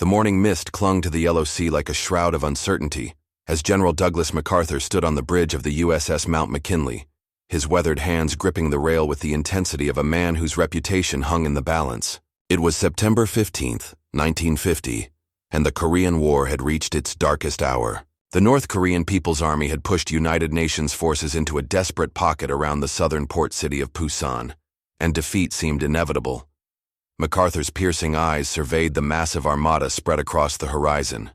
The morning mist clung to the yellow sea like a shroud of uncertainty as General Douglas MacArthur stood on the bridge of the USS Mount McKinley, his weathered hands gripping the rail with the intensity of a man whose reputation hung in the balance. It was September 15th, 1950, and the Korean War had reached its darkest hour. The North Korean People's Army had pushed United Nations forces into a desperate pocket around the southern port city of Pusan, and defeat seemed inevitable. MacArthur's piercing eyes surveyed the massive armada spread across the horizon.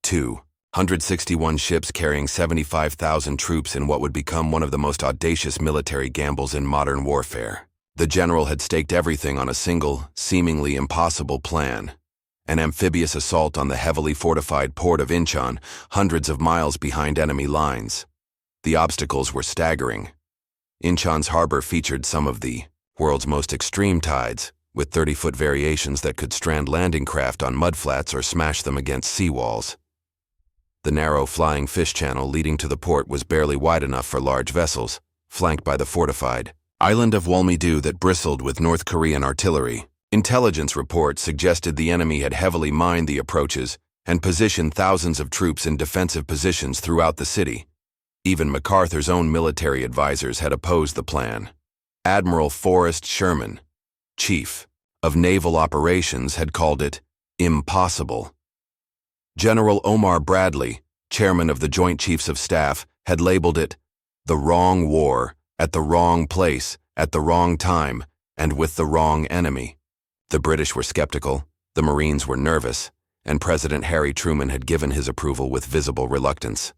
261 ships carrying 75,000 troops in what would become one of the most audacious military gambles in modern warfare. The general had staked everything on a single, seemingly impossible plan: an amphibious assault on the heavily fortified port of Inchon, hundreds of miles behind enemy lines. The obstacles were staggering. Inchon's harbor featured some of the world's most extreme tides, with 30-foot variations that could strand landing craft on mudflats or smash them against seawalls. The narrow flying fish channel leading to the port was barely wide enough for large vessels, flanked by the fortified island of Walmidu that bristled with North Korean artillery. Intelligence reports suggested the enemy had heavily mined the approaches and positioned thousands of troops in defensive positions throughout the city. Even MacArthur's own military advisors had opposed the plan. Admiral Forrest Sherman, Chief of Naval Operations, had called it impossible. General Omar Bradley, Chairman of the Joint Chiefs of Staff, had labeled it the wrong war, at the wrong place, at the wrong time, and with the wrong enemy. The British were skeptical, the Marines were nervous, and President Harry Truman had given his approval with visible reluctance.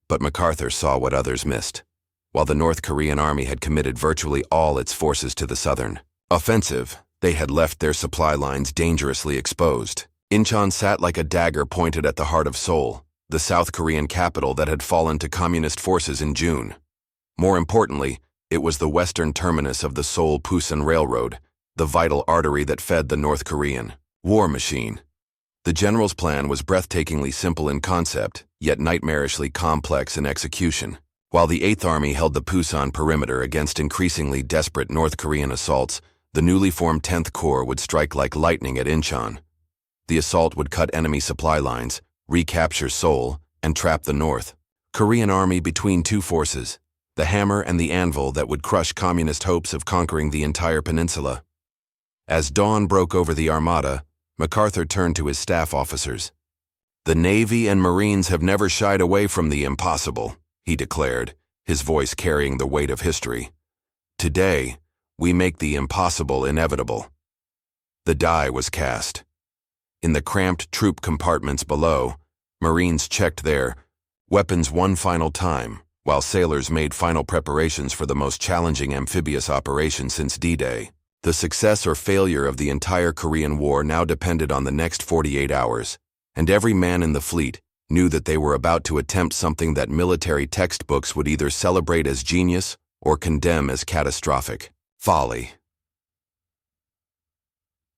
But MacArthur saw what others missed. While the North Korean army had committed virtually all its forces to the southern offensive, they had left their supply lines dangerously exposed. Inchon sat like a dagger pointed at the heart of Seoul, the South Korean capital that had fallen to communist forces in June. More importantly, it was the western terminus of the Seoul-Pusan Railroad, the vital artery that fed the North Korean war machine. The general's plan was breathtakingly simple in concept, yet nightmarishly complex in execution. While the 8th Army held the Pusan perimeter against increasingly desperate North Korean assaults, the newly formed 10th Corps would strike like lightning at Inchon. The assault would cut enemy supply lines, recapture Seoul, and trap the North Korean army between two forces, the hammer and the anvil that would crush communist hopes of conquering the entire peninsula. As dawn broke over the armada, MacArthur turned to his staff officers. "The Navy and Marines have never shied away from the impossible," he declared, his voice carrying the weight of history. "Today, we make the impossible inevitable." The die was cast. In the cramped troop compartments below, Marines checked their weapons one final time, while sailors made final preparations for the most challenging amphibious operation since D-Day. The success or failure of the entire Korean War now depended on the next 48 hours, and every man in the fleet knew that they were about to attempt something that military textbooks would either celebrate as genius or condemn as catastrophic folly.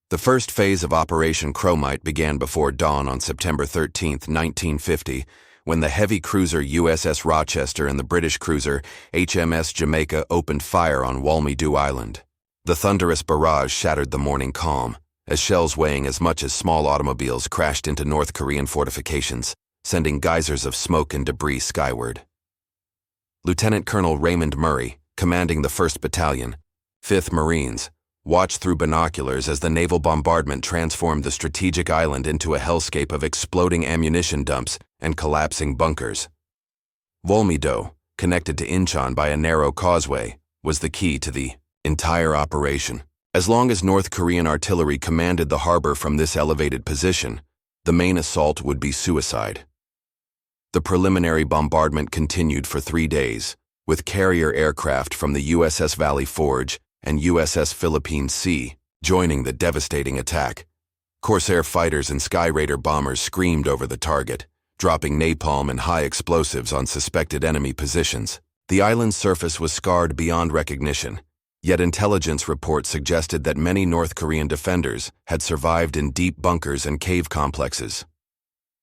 The first phase of Operation Chromite began before dawn on September 13, 1950, when the heavy cruiser USS Rochester and the British cruiser HMS Jamaica opened fire on Walmidu Island. The thunderous barrage shattered the morning calm, as shells weighing as much as small automobiles crashed into North Korean fortifications, sending geysers of smoke and debris skyward. Lieutenant Colonel Raymond Murray, commanding the 1st Battalion, 5th Marines, watched through binoculars as the naval bombardment transformed the strategic island into a hellscape of exploding ammunition dumps and collapsing bunkers. Walmidu, connected to Inchon by a narrow causeway, was the key to the entire operation. As long as North Korean artillery commanded the harbor from this elevated position, the main assault would be suicide. The preliminary bombardment continued for 3 days, with carrier aircraft from the USS Valley Forge and USS Philippine Sea joining the devastating attack. Corsair fighters and Sky Raider bombers screamed over the target, dropping napalm and high explosives on suspected enemy positions. The island's surface was scarred beyond recognition, yet intelligence reports suggested that many North Korean defenders had survived in deep bunkers and cave complexes.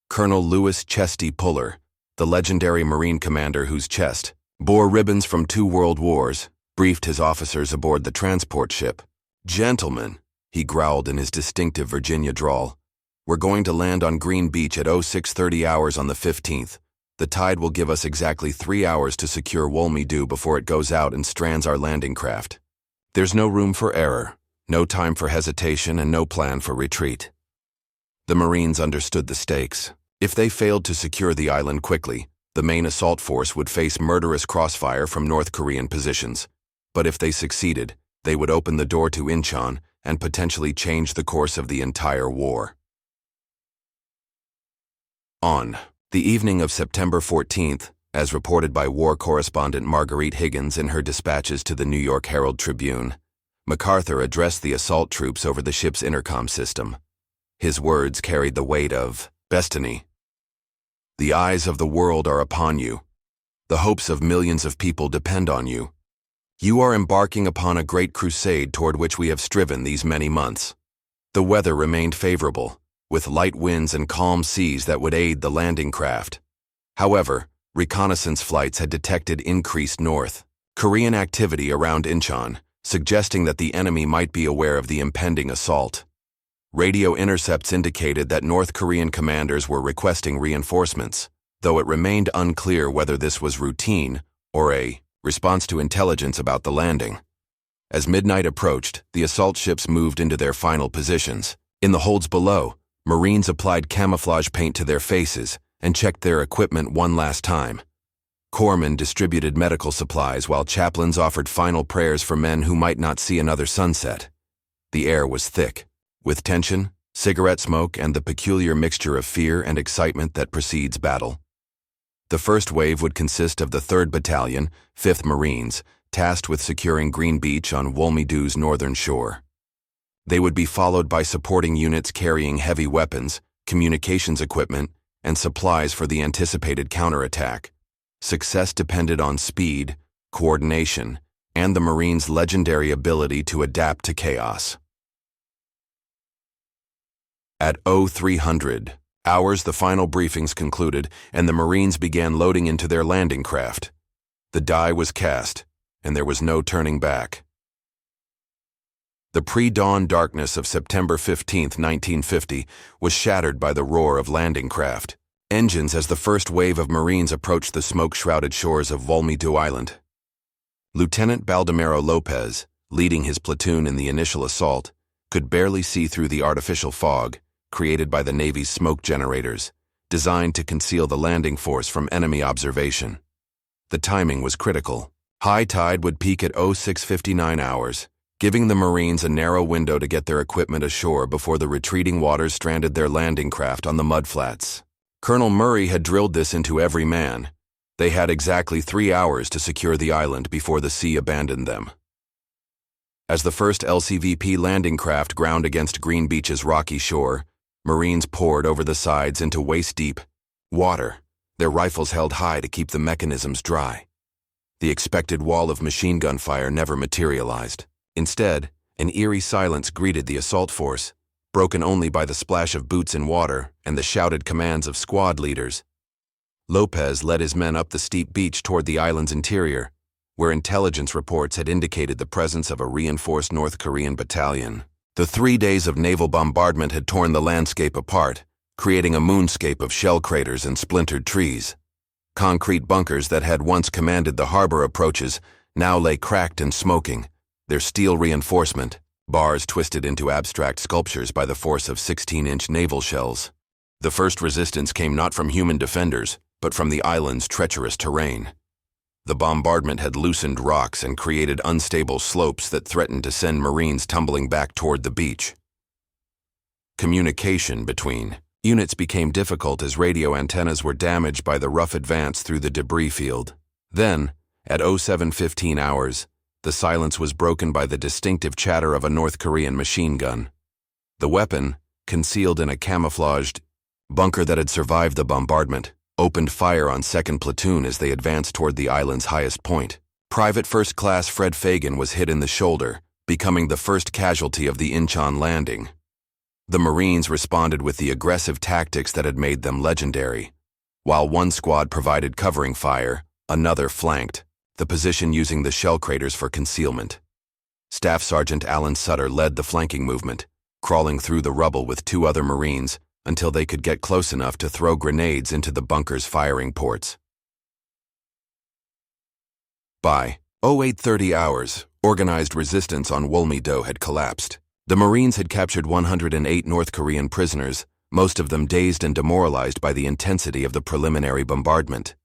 Colonel Louis Chesty Puller, the legendary Marine commander whose chest bore ribbons from 2 world wars, briefed his officers aboard the transport ship. "Gentlemen," he growled in his distinctive Virginia drawl, We're going to land on Green Beach at 0630 hours on the 15th. The tide will give us exactly 3 hours to secure Wolmidoo before it goes out and strands our landing craft. There's no room for error, no time for hesitation, and no plan for retreat. The Marines understood the stakes. If they failed to secure the island quickly, the main assault force would face murderous crossfire from North Korean positions. But if they succeeded, they would open the door to Inchon and potentially change the course of the entire war. On the evening of September 14th, as reported by war correspondent Marguerite Higgins in her dispatches to the New York Herald Tribune, MacArthur addressed the assault troops over the ship's intercom system. His words carried the weight of destiny. The eyes of the world are upon you. The hopes of millions of people depend on you. You are embarking upon a great crusade toward which we have striven these many months. The weather remained favorable, with light winds and calm seas that would aid the landing craft. However, reconnaissance flights had detected increased North Korean activity around Inchon, suggesting that the enemy might be aware of the impending assault. Radio intercepts indicated that North Korean commanders were requesting reinforcements, though it remained unclear whether this was routine or a response to intelligence about the landing. As midnight approached, the assault ships moved into their final positions. In the holds below, Marines applied camouflage paint to their faces and checked their equipment one last time. Corpsmen distributed medical supplies while chaplains offered final prayers for men who might not see another sunset. The air was thick, with tension, cigarette smoke, and the peculiar mixture of fear and excitement that precedes battle. The first wave would consist of the 3rd Battalion, 5th Marines, tasked with securing Green Beach on Wolmidoo's northern shore. They would be followed by supporting units carrying heavy weapons, communications equipment, and supplies for the anticipated counterattack. Success depended on speed, coordination, and the Marines' legendary ability to adapt to chaos. At 0300 hours, the final briefings concluded, and the Marines began loading into their landing craft. The die was cast, and there was no turning back. The pre-dawn darkness of September 15, 1950, was shattered by the roar of landing craft engines as the first wave of Marines approached the smoke-shrouded shores of Wolmidoo Island. Lieutenant Baldomero Lopez, leading his platoon in the initial assault, could barely see through the artificial fog created by the Navy's smoke generators, designed to conceal the landing force from enemy observation. The timing was critical. High tide would peak at 0659 hours, giving the Marines a narrow window to get their equipment ashore before the retreating waters stranded their landing craft on the mudflats. Colonel Murray had drilled this into every man. They had exactly 3 hours to secure the island before the sea abandoned them. As the first LCVP landing craft ground against Green Beach's rocky shore, Marines poured over the sides into waist-deep water, their rifles held high to keep the mechanisms dry. The expected wall of machine gun fire never materialized. Instead, an eerie silence greeted the assault force, broken only by the splash of boots in water and the shouted commands of squad leaders. Lopez led his men up the steep beach toward the island's interior, where intelligence reports had indicated the presence of a reinforced North Korean battalion. The 3 days of naval bombardment had torn the landscape apart, creating a moonscape of shell craters and splintered trees. Concrete bunkers that had once commanded the harbor approaches now lay cracked and smoking, their steel reinforcement, bars twisted into abstract sculptures by the force of 16-inch naval shells. The first resistance came not from human defenders, but from the island's treacherous terrain. The bombardment had loosened rocks and created unstable slopes that threatened to send Marines tumbling back toward the beach. Communication between units became difficult as radio antennas were damaged by the rough advance through the debris field. Then, at 0715 hours, the silence was broken by the distinctive chatter of a North Korean machine gun. The weapon, concealed in a camouflaged bunker that had survived the bombardment, opened fire on 2nd Platoon as they advanced toward the island's highest point. Private First Class Fred Fagan was hit in the shoulder, becoming the first casualty of the Inchon landing. The Marines responded with the aggressive tactics that had made them legendary. While one squad provided covering fire, another flanked, the position using the shell craters for concealment. Staff Sergeant Alan Sutter led the flanking movement, crawling through the rubble with 2 other Marines, until they could get close enough to throw grenades into the bunker's firing ports. By 0830 hours, organized resistance on Wolmi-do had collapsed. The Marines had captured 108 North Korean prisoners, most of them dazed and demoralized by the intensity of the preliminary bombardment.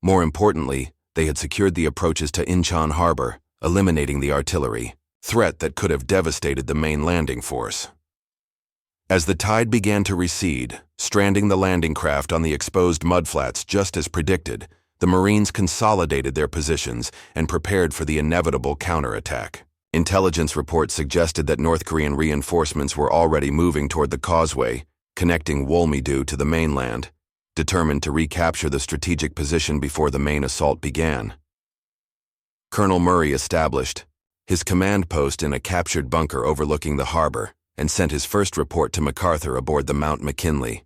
More importantly, they had secured the approaches to Inchon harbor, eliminating the artillery threat that could have devastated the main landing force. As the tide began to recede, stranding the landing craft on the exposed mudflats just as predicted, the Marines consolidated their positions and prepared for the inevitable counterattack. Intelligence reports suggested that North Korean reinforcements were already moving toward the causeway, connecting Wolmi-do to the mainland, determined to recapture the strategic position before the main assault began. Colonel Murray established his command post in a captured bunker overlooking the harbor and sent his first report to MacArthur aboard the Mount McKinley.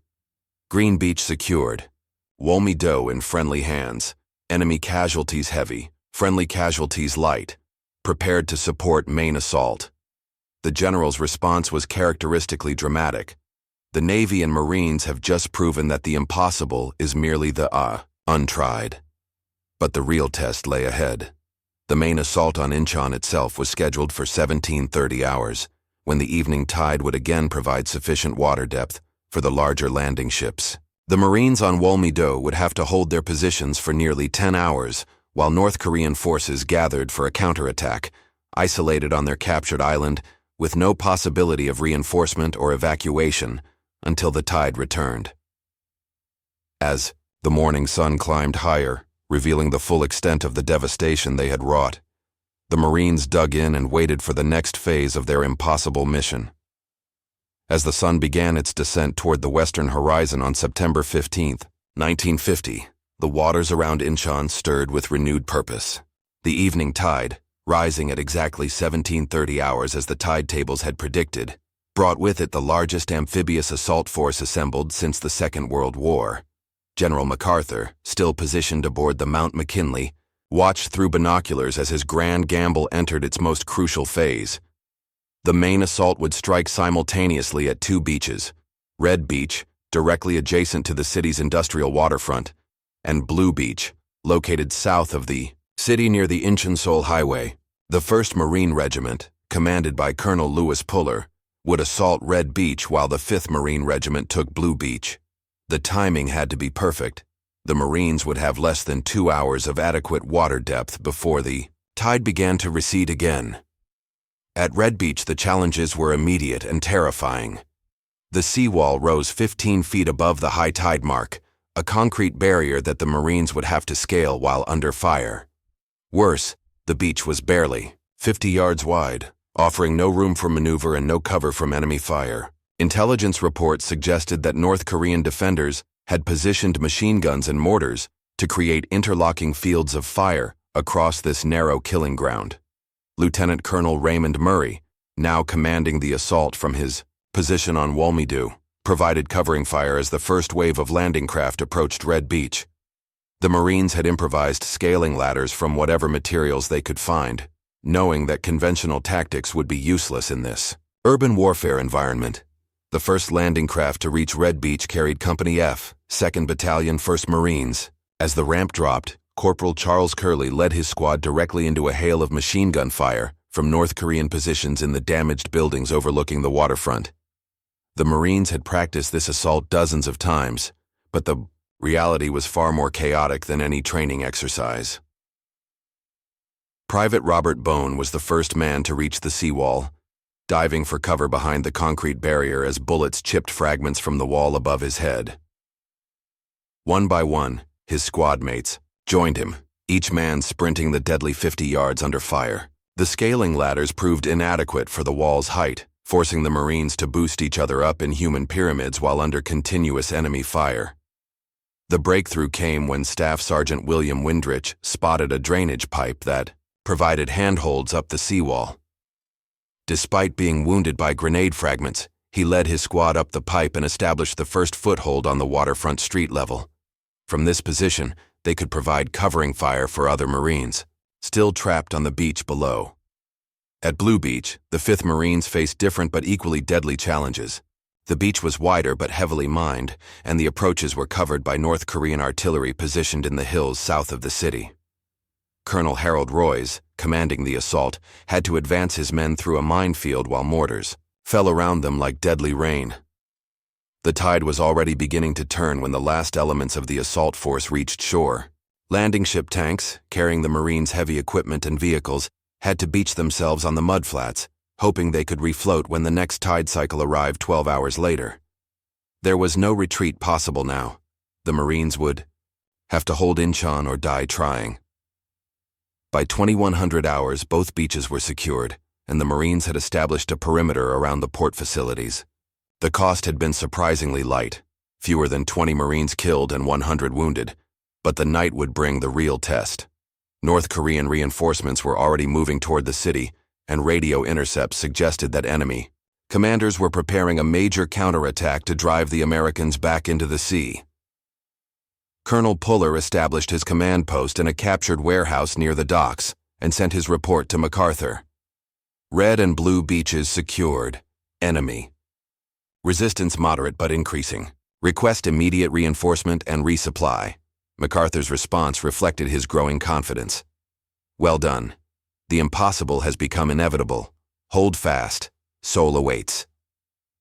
Green Beach secured. Wolmi-do in friendly hands. Enemy casualties heavy, friendly casualties light. Prepared to support main assault. The general's response was characteristically dramatic. The Navy and Marines have just proven that the impossible is merely the untried. But the real test lay ahead. The main assault on Inchon itself was scheduled for 1730 hours, when the evening tide would again provide sufficient water depth for the larger landing ships. The Marines on Wolmi-do would have to hold their positions for nearly 10 hours, while North Korean forces gathered for a counterattack, isolated on their captured island, with no possibility of reinforcement or evacuation until the tide returned. As the morning sun climbed higher, revealing the full extent of the devastation they had wrought, the Marines dug in and waited for the next phase of their impossible mission. As the sun began its descent toward the western horizon on September 15, 1950, the waters around Inchon stirred with renewed purpose. The evening tide, rising at exactly 1730 hours as the tide tables had predicted, brought with it the largest amphibious assault force assembled since the Second World War. General MacArthur, still positioned aboard the Mount McKinley, watched through binoculars as his grand gamble entered its most crucial phase. The main assault would strike simultaneously at two beaches, Red Beach, directly adjacent to the city's industrial waterfront, and Blue Beach, located south of the city near the Inchon Highway. The 1st Marine Regiment, commanded by Colonel Lewis Puller, would assault Red Beach while the 5th Marine Regiment took Blue Beach. The timing had to be perfect. The Marines would have less than 2 hours of adequate water depth before the tide began to recede again. At Red Beach, the challenges were immediate and terrifying. The seawall rose 15 feet above the high tide mark, a concrete barrier that the Marines would have to scale while under fire. Worse, the beach was barely 50 yards wide, offering no room for maneuver and no cover from enemy fire. Intelligence reports suggested that North Korean defenders had positioned machine guns and mortars to create interlocking fields of fire across this narrow killing ground. Lieutenant Colonel Raymond Murray, now commanding the assault from his position on Wolmi-do, provided covering fire as the first wave of landing craft approached Red Beach. The Marines had improvised scaling ladders from whatever materials they could find, knowing that conventional tactics would be useless in this urban warfare environment. The first landing craft to reach Red Beach carried Company F, 2nd Battalion, 1st Marines. As the ramp dropped, Corporal Charles Curley led his squad directly into a hail of machine gun fire from North Korean positions in the damaged buildings overlooking the waterfront. The Marines had practiced this assault dozens of times, but the reality was far more chaotic than any training exercise. Private Robert Bone was the first man to reach the seawall, diving for cover behind the concrete barrier as bullets chipped fragments from the wall above his head. One by one, his squad mates joined him, each man sprinting the deadly 50 yards under fire. The scaling ladders proved inadequate for the wall's height, forcing the Marines to boost each other up in human pyramids while under continuous enemy fire. The breakthrough came when Staff Sergeant William Windrich spotted a drainage pipe that provided handholds up the seawall. Despite being wounded by grenade fragments, he led his squad up the pipe and established the first foothold on the waterfront street level. From this position, they could provide covering fire for other Marines, still trapped on the beach below. At Blue Beach, the 5th Marines faced different but equally deadly challenges. The beach was wider but heavily mined, and the approaches were covered by North Korean artillery positioned in the hills south of the city. Colonel Harold Royce, commanding the assault, had to advance his men through a minefield while mortars fell around them like deadly rain. The tide was already beginning to turn when the last elements of the assault force reached shore. Landing ship tanks, carrying the Marines' heavy equipment and vehicles, had to beach themselves on the mudflats, hoping they could refloat when the next tide cycle arrived 12 hours later. There was no retreat possible now. The Marines would have to hold Inchon or die trying. By 2100 hours, both beaches were secured, and the Marines had established a perimeter around the port facilities. The cost had been surprisingly light, fewer than 20 Marines killed and 100 wounded, but the night would bring the real test. North Korean reinforcements were already moving toward the city, and radio intercepts suggested that enemy commanders were preparing a major counterattack to drive the Americans back into the sea. Colonel Puller established his command post in a captured warehouse near the docks and sent his report to MacArthur. Red and blue beaches secured. Enemy resistance moderate but increasing. Request immediate reinforcement and resupply. MacArthur's response reflected his growing confidence. Well done. The impossible has become inevitable. Hold fast. Seoul awaits.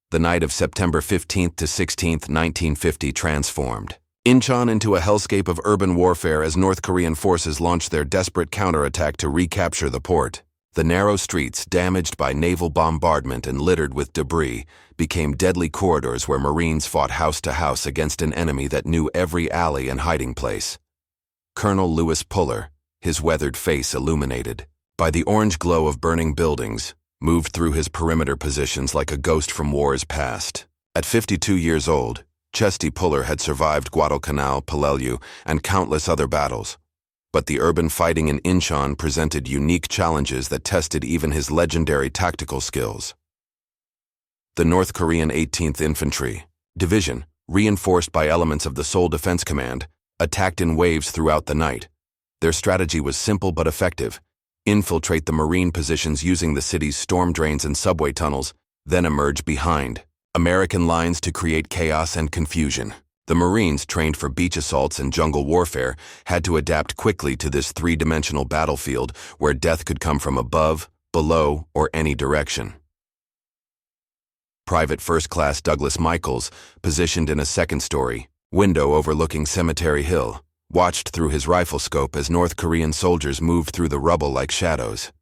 The night of September 15th to 16th, 1950 transformed Inchon into a hellscape of urban warfare as North Korean forces launched their desperate counterattack to recapture the port. The narrow streets, damaged by naval bombardment and littered with debris, became deadly corridors where Marines fought house to house against an enemy that knew every alley and hiding place. Colonel Lewis Puller, his weathered face illuminated by the orange glow of burning buildings, moved through his perimeter positions like a ghost from wars past. At 52 years old, Chesty Puller had survived Guadalcanal, Peleliu, and countless other battles. But the urban fighting in Inchon presented unique challenges that tested even his legendary tactical skills. The North Korean 18th Infantry Division, reinforced by elements of the Seoul Defense Command, attacked in waves throughout the night. Their strategy was simple but effective: infiltrate the Marine positions using the city's storm drains and subway tunnels, then emerge behind American lines to create chaos and confusion. The Marines, trained for beach assaults and jungle warfare, had to adapt quickly to this three-dimensional battlefield where death could come from above, below, or any direction. Private First Class Douglas Michaels, positioned in a second-story window overlooking Cemetery Hill, watched through his rifle scope as North Korean soldiers moved through the rubble like shadows.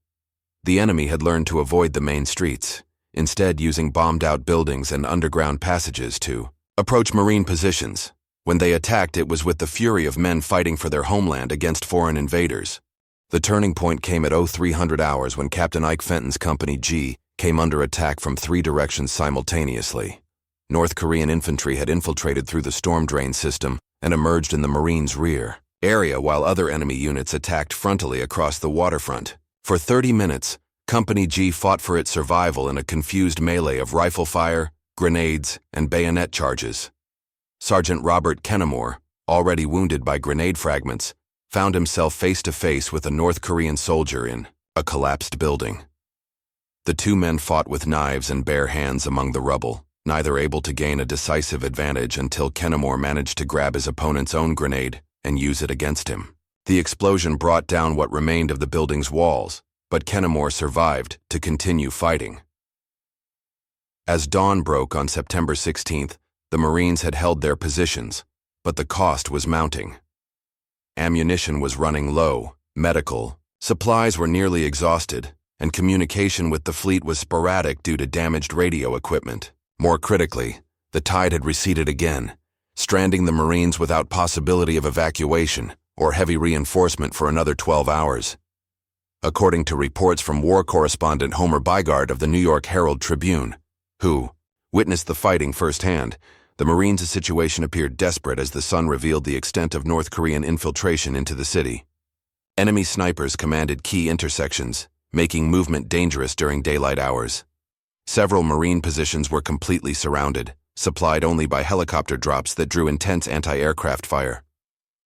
The enemy had learned to avoid the main streets, instead using bombed-out buildings and underground passages to approach Marine positions. When they attacked, it was with the fury of men fighting for their homeland against foreign invaders. The turning point came at 0300 hours when Captain Ike Fenton's Company G came under attack from three directions simultaneously. North Korean infantry had infiltrated through the storm drain system and emerged in the Marines' rear area while other enemy units attacked frontally across the waterfront. For 30 minutes, Company G fought for its survival in a confused melee of rifle fire, grenades, and bayonet charges. Sergeant Robert Kennemore, already wounded by grenade fragments, found himself face-to-face with a North Korean soldier in a collapsed building. The two men fought with knives and bare hands among the rubble, neither able to gain a decisive advantage until Kennemore managed to grab his opponent's own grenade and use it against him. The explosion brought down what remained of the building's walls, but Kennemore survived to continue fighting. As dawn broke on September 16th, the Marines had held their positions, but the cost was mounting. Ammunition was running low, medical supplies were nearly exhausted, and communication with the fleet was sporadic due to damaged radio equipment. More critically, the tide had receded again, stranding the Marines without possibility of evacuation or heavy reinforcement for another 12 hours. According to reports from war correspondent Homer Bygard of the New York Herald Tribune, who witnessed the fighting firsthand, the Marines' situation appeared desperate as the sun revealed the extent of North Korean infiltration into the city. Enemy snipers commanded key intersections, making movement dangerous during daylight hours. Several Marine positions were completely surrounded, supplied only by helicopter drops that drew intense anti-aircraft fire.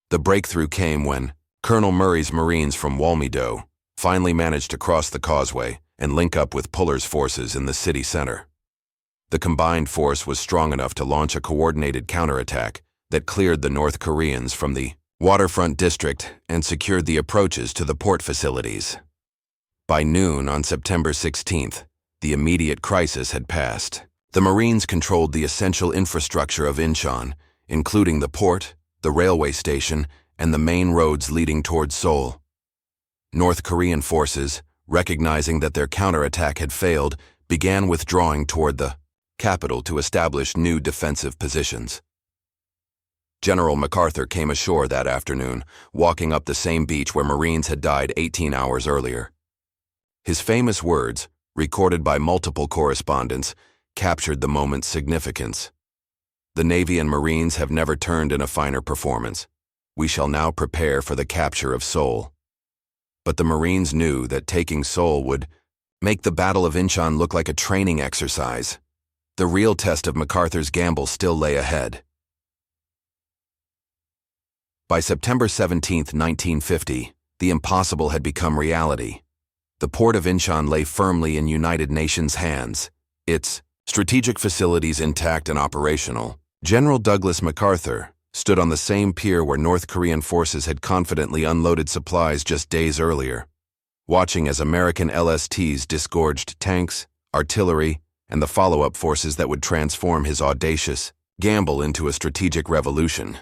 The breakthrough came when Colonel Murray's Marines from Walmedo finally managed to cross the causeway and link up with Puller's forces in the city center. The combined force was strong enough to launch a coordinated counterattack that cleared the North Koreans from the waterfront district and secured the approaches to the port facilities. By noon on September 16th, the immediate crisis had passed. The Marines controlled the essential infrastructure of Inchon, including the port, the railway station, and the main roads leading towards Seoul. North Korean forces, recognizing that their counterattack had failed, began withdrawing toward the capital to establish new defensive positions. General MacArthur came ashore that afternoon, walking up the same beach where Marines had died 18 hours earlier. His famous words, recorded by multiple correspondents, captured the moment's significance. The Navy and Marines have never turned in a finer performance. We shall now prepare for the capture of Seoul. But the Marines knew that taking Seoul would make the Battle of Inchon look like a training exercise. The real test of MacArthur's gamble still lay ahead. By September 17, 1950, the impossible had become reality. The port of Inchon lay firmly in United Nations hands, its strategic facilities intact and operational. General Douglas MacArthur stood on the same pier where North Korean forces had confidently unloaded supplies just days earlier, watching as American LSTs disgorged tanks, artillery, and the follow-up forces that would transform his audacious gamble into a strategic revolution.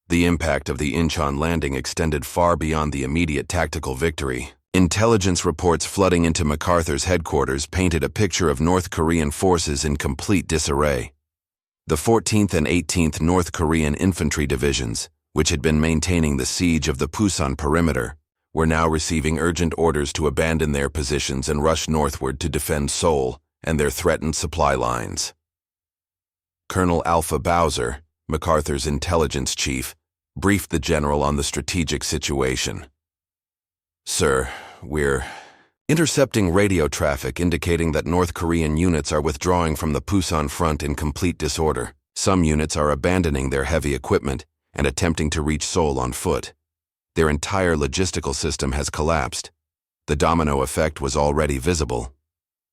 The impact of the Inchon landing extended far beyond the immediate tactical victory. Intelligence reports flooding into MacArthur's headquarters painted a picture of North Korean forces in complete disarray. The 14th and 18th North Korean Infantry Divisions, which had been maintaining the siege of the Pusan perimeter, were now receiving urgent orders to abandon their positions and rush northward to defend Seoul and their threatened supply lines. Colonel Alpha Bowser, MacArthur's intelligence chief, briefed the general on the strategic situation. "Sir, we're intercepting radio traffic indicating that North Korean units are withdrawing from the Pusan front in complete disorder. Some units are abandoning their heavy equipment and attempting to reach Seoul on foot. Their entire logistical system has collapsed. The domino effect was already visible."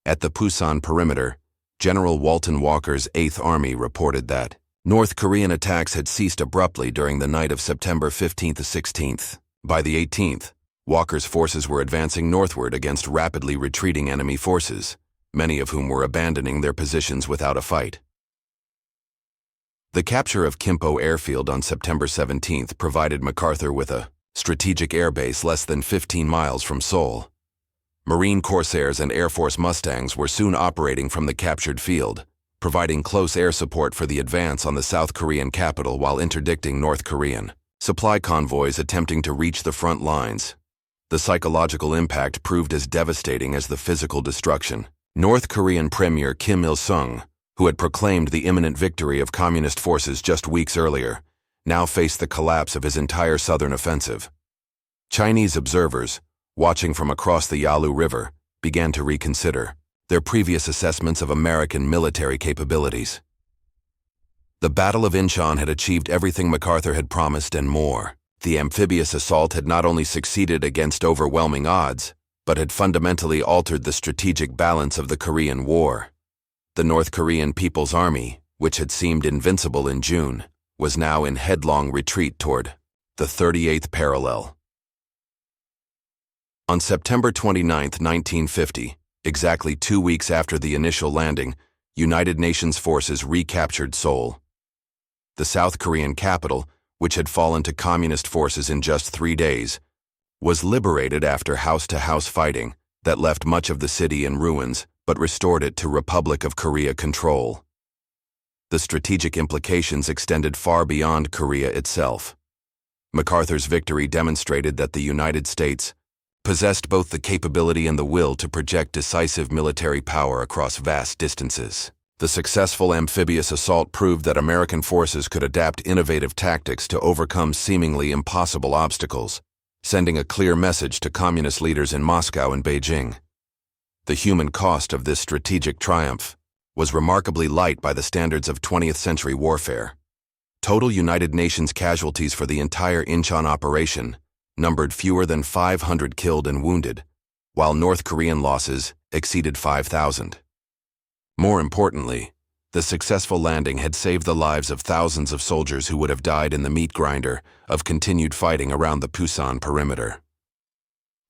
At the Pusan perimeter, General Walton Walker's 8th Army reported that North Korean attacks had ceased abruptly during the night of September 15th to 16th. By the 18th, Walker's forces were advancing northward against rapidly retreating enemy forces, many of whom were abandoning their positions without a fight. The capture of Kimpo Airfield on September 17th provided MacArthur with a strategic airbase less than 15 miles from Seoul. Marine Corsairs and Air Force Mustangs were soon operating from the captured field, providing close air support for the advance on the South Korean capital while interdicting North Korean supply convoys attempting to reach the front lines. The psychological impact proved as devastating as the physical destruction. North Korean Premier Kim Il-sung, who had proclaimed the imminent victory of communist forces just weeks earlier, now faced the collapse of his entire southern offensive. Chinese observers, watching from across the Yalu River, began to reconsider their previous assessments of American military capabilities. The Battle of Inchon had achieved everything MacArthur had promised and more. The amphibious assault had not only succeeded against overwhelming odds, but had fundamentally altered the strategic balance of the Korean War. The North Korean People's Army, which had seemed invincible in June, was now in headlong retreat toward the 38th parallel. On September 29, 1950, exactly 2 weeks after the initial landing, United Nations forces recaptured Seoul. The South Korean capital, which had fallen to communist forces in just 3 days, was liberated after house-to-house fighting that left much of the city in ruins but restored it to Republic of Korea control. The strategic implications extended far beyond Korea itself. MacArthur's victory demonstrated that the United States possessed both the capability and the will to project decisive military power across vast distances. The successful amphibious assault proved that American forces could adapt innovative tactics to overcome seemingly impossible obstacles, sending a clear message to communist leaders in Moscow and Beijing. The human cost of this strategic triumph was remarkably light by the standards of 20th century warfare. Total United Nations casualties for the entire Inchon operation numbered fewer than 500 killed and wounded, while North Korean losses exceeded 5,000. More importantly, The successful landing had saved the lives of thousands of soldiers who would have died in the meat grinder of continued fighting around the Pusan perimeter.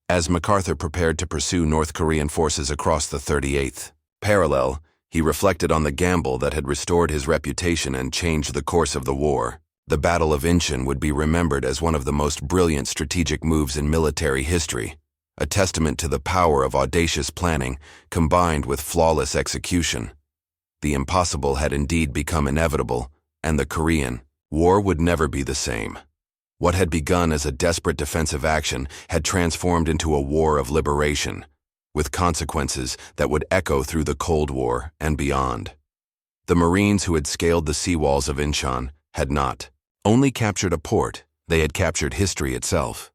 As MacArthur prepared to pursue North Korean forces across the 38th parallel, he reflected on the gamble that had restored his reputation and changed the course of the war. The Battle of Inchon would be remembered as one of the most brilliant strategic moves in military history, a testament to the power of audacious planning combined with flawless execution. The impossible had indeed become inevitable, and the Korean War would never be the same. What had begun as a desperate defensive action had transformed into a war of liberation, with consequences that would echo through the Cold War and beyond. The Marines who had scaled the seawalls of Inchon had not only captured a port, they had captured history itself.